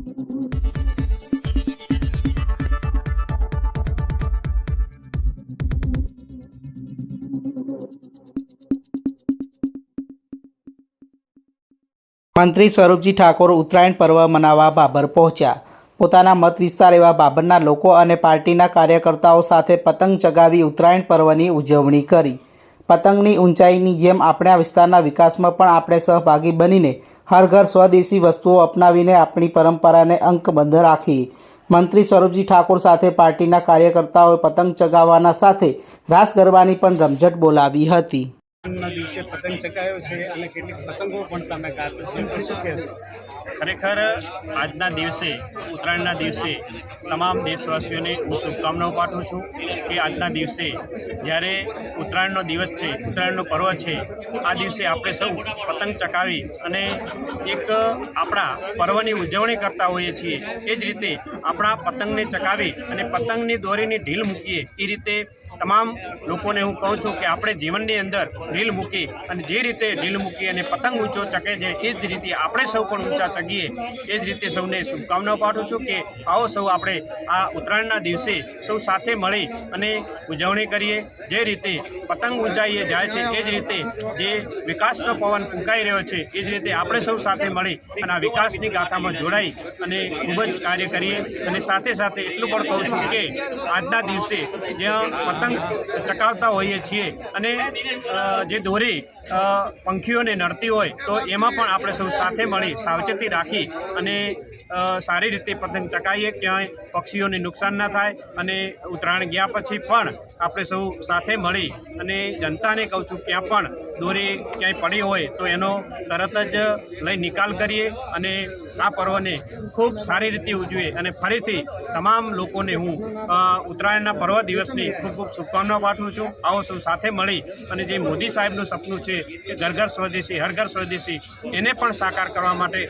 મંત્રી સ્વરૂપજી ઠાકોર ઉત્તરાયણ પર્વ મનાવવા બાબર પહોંચ્યા। પોતાના મત વિસ્તાર એવા બાબરના લોકો અને પાર્ટીના કાર્યકર્તાઓ સાથે પતંગ ચગાવી ઉત્તરાયણ પર્વની ઉજવણી કરી। પતંગની ઊંચાઈની જેમ આપણા વિસ્તારના વિકાસમાં પણ આપણે સહભાગી બનીને હર ઘર સ્વદેશી વસ્તુઓ અપનાવીને આપણી પરંપરાને અંકબદ્ધ રાખીએ। મંત્રી સ્વરૂપજી ઠાકોર સાથે પાર્ટીના કાર્યકર્તાઓએ પતંગ ચગાવવાના સાથે રાસ ગરબાની પણ રમઝટ બોલાવી હતી। દિવસે પતંગ ચગાવ્યો છે અને કેટલીક પતંગો પણ તમે કાપી છે, તો શું કહેશો? ખરેખર આજના દિવસે ઉત્તરાયણના દિવસે તમામ દેશવાસીઓને હું શુભકામનાઓ પાઠવું છું કે આજના દિવસે જ્યારે ઉત્તરાયણનો દિવસ છે, ઉત્તરાયણનો પર્વ છે, આ દિવસે આપણે સૌ પતંગ ચગાવી અને એક આપણા પર્વની ઉજવણી કરતા હોઈએ છીએ। એ જ રીતે આપણા પતંગને ચગાવી અને પતંગની દોરીની ઢીલ મૂકીએ, એ રીતે તમામ લોકોને હું કહું છું કે આપણે જીવનની અંદર ઢીલ મૂકી અને જે રીતે ઢીલ મૂકી અને પતંગ ઊંચો ચગે છે, એ જ રીતે આપણે સૌ પણ ઊંચા ચગીએ। એ જ રીતે સૌને શુભકામનાઓ પાઠવું છું કે આવો સૌ આપણે આ ઉત્તરાયણના દિવસે સૌ સાથે મળી અને ઉજવણી કરીએ। જે રીતે પતંગ ઊંચાઈએ જાય છે, એ જ રીતે જે વિકાસનો પવન ફૂંકાઈ રહ્યો છે, એ જ રીતે આપણે સૌ સાથે મળી અને આ વિકાસની ગાથામાં જોડાઈ અને ખૂબ જ કાર્ય કરીએ। અને સાથે સાથે એટલું પણ કહું છું કે આજના દિવસે જ્યાં પતંગ ચકાવતા હોઈએ છીએ અને જે દોરી પંખીઓને નડતી હોય તો એમાં પણ આપણે સૌ સાથે મળી સાવચેતી રાખી અને સારી રીતે પતંગ ચકાવીએ, ક્યાંય પક્ષીઓને નુકસાન ના થાય। અને ઉત્તરાયણ ગયા પછી પણ આપણે સૌ સાથે મળી અને જનતાને કહું છું ક્યાં પણ દોરી ક્યાંય પડી હોય તો એનો તરત જ લઈ નિકાલ કરીએ અને આ પર્વને ખૂબ સારી રીતે ઉજવીએ। અને ફરીથી તમામ લોકોને હું ઉત્તરાયણના પર્વ દિવસની ખૂબ ખૂબ શુભકામનાઓ પાઠવું છું। આવો સૌ સાથે મળી અને જે મોદી સાહેબનું સપનું છે કે ઘર ઘર સ્વદેશી હર ઘર સ્વદેશી, એને પણ સાકાર કરવા માટે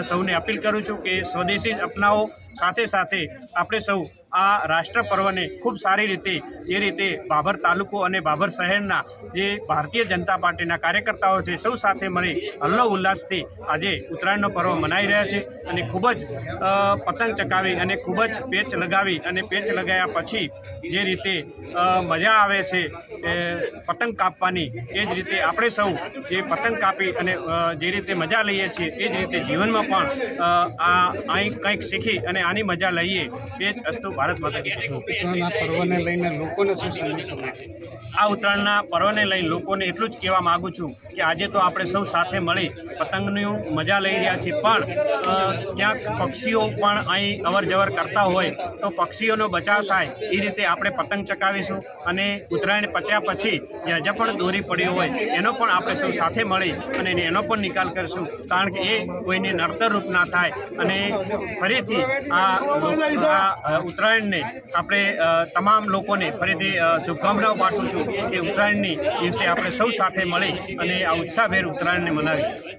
સૌને અપીલ કરું છું કે સ્વદેશી જ અપનાવો। સાથે સાથે આપણે સૌ આ રાષ્ટ્ર પર્વને ખૂબ સારી રીતે, જે રીતે બાબર તાલુકો અને બાબર શહેરના જે ભારતીય જનતા પાર્ટીના કાર્યકર્તાઓ છે, સૌ સાથે મળી હલ્લો ઉલ્લાસથી આજે ઉત્તરાયણનો પર્વ મનાવી રહ્યા છે અને ખૂબ જ પતંગ ચગાવી અને ખૂબ જ પેચ લગાવી અને પેચ લગાવ્યા પછી જે રીતે મજા આવે છે પતંગ કાપવાની, એ જ રીતે આપણે સૌ જે પતંગ કાપી અને જે રીતે મજા લઈએ છીએ, એ જ રીતે જીવનમાં પણ અહીં કંઈક શીખી અને આની મજા લઈએ। એ જ અસ્તુ ભારત માતા કી જય। ઉત્તરાયણના પર્વને લઈને લોકોને શું સંદેશો મળે? આ ઉત્તરાયણના પર્વને લઈ લોકોને એટલું જ કહેવા માગું છું કે આજે તો આપણે સૌ સાથે મળી પતંગની મજા લઈ રહ્યા છીએ, પણ ક્યાંક પક્ષીઓ પણ અહીં અવર જવર કરતા હોય તો પક્ષીઓનો બચાવ થાય એ રીતે આપણે પતંગ ચગાવીશું। અને ઉત્તરાયણ પત્યા પછી જ્યાં જ્યાં પણ દોરી પડી હોય એનો પણ આપણે સૌ સાથે મળી અને એનો પણ નિકાલ કરીશું, કારણ કે એ કોઈને નડતરરૂપ ના થાય। અને ફરીથી આ ઉત્તરાયણને આપણે તમામ લોકોને ફરીથી શુભકામનાઓ પાઠવું છું કે ઉત્તરાયણની દિવસે આપણે સૌ સાથે મળી અને આ ઉત્સાહભેર ઉત્તરાયણને મનાવીએ।